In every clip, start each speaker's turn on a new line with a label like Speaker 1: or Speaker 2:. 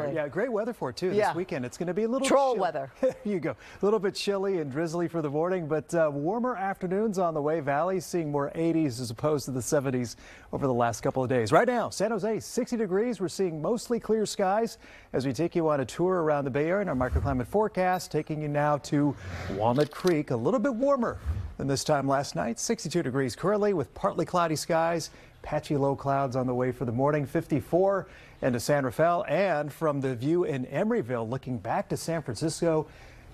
Speaker 1: weather. Yeah, great weather for it, too, this weekend. It's going to be a little
Speaker 2: troll weather.
Speaker 1: There you go. A little bit chilly and drizzly for the morning, but warmer afternoons on the way. Valley seeing more 80s as opposed to the 70s over the last couple of days. Right now, San Jose, 60 degrees. We're seeing mostly clear skies as we take you on a tour around the Bay Area in our microclimate forecast, taking you now to Walnut Creek. A little bit warmer than this time last night. 62 degrees currently with partly cloudy skies. Patchy low clouds on the way for the morning. 54 into San Rafael, and from the view in Emeryville, looking back to San Francisco,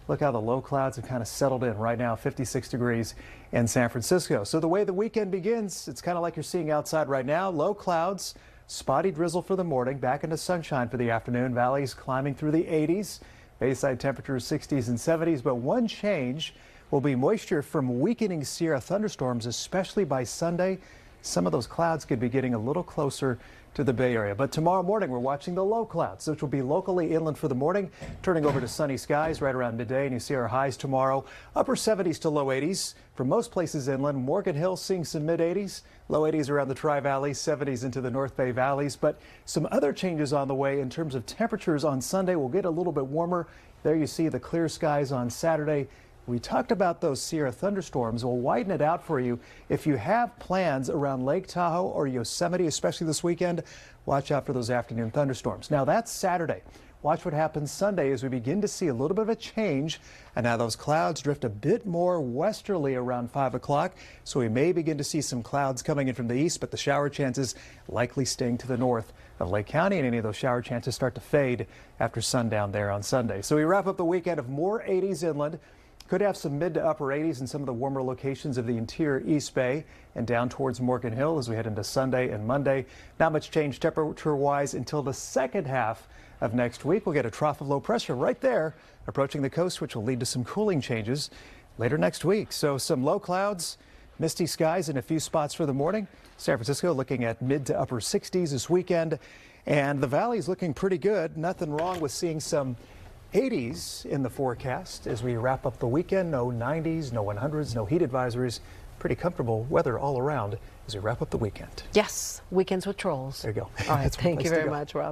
Speaker 1: look how the low clouds have kind of settled in right now. 56 degrees in San Francisco. So the way the weekend begins, it's kind of like you're seeing outside right now. Low clouds, spotty drizzle for the morning, back into sunshine for the afternoon. Valleys climbing through the 80s. Bayside temperatures 60s and 70s, but one change will be moisture from weakening Sierra thunderstorms, especially by Sunday. Some of those clouds could be getting a little closer to the Bay Area. But tomorrow morning, we're watching the low clouds, which will be locally inland for the morning, turning over to sunny skies right around midday. And you see our highs tomorrow, upper 70s to low 80s. For most places inland, Morgan Hill seeing some mid 80s, low 80s around the Tri-Valley, 70s into the North Bay valleys. But some other changes on the way in terms of temperatures on Sunday. Will get a little bit warmer. There you see the clear skies on Saturday. We talked about those Sierra thunderstorms. We'll widen it out for you. If you have plans around Lake Tahoe or Yosemite, especially this weekend, watch out for those afternoon thunderstorms. Now that's Saturday. Watch what happens Sunday as we begin to see a little bit of a change. And now those clouds drift a bit more westerly around 5 o'clock. So we may begin to see some clouds coming in from the east, but the shower chances likely staying to the north of Lake County, and any of those shower chances start to fade after sundown there on Sunday. So we wrap up the weekend of more 80s inland. Could have some mid to upper 80s in some of the warmer locations of the interior East Bay and down towards Morgan Hill as we head into Sunday and Monday. Not much change temperature-wise until the second half of next week. We'll get a trough of low pressure right there approaching the coast, which will lead to some cooling changes later next week. So some low clouds, misty skies in a few spots for the morning. San Francisco looking at mid to upper 60s this weekend. And the valley's looking pretty good. Nothing wrong with seeing some 80s in the forecast as we wrap up the weekend. No 90s, no 100s, no heat advisories. Pretty comfortable weather all around as we wrap up the weekend.
Speaker 2: Yes, weekends with trolls.
Speaker 1: There you go.
Speaker 2: All right, thank you very much, Rob.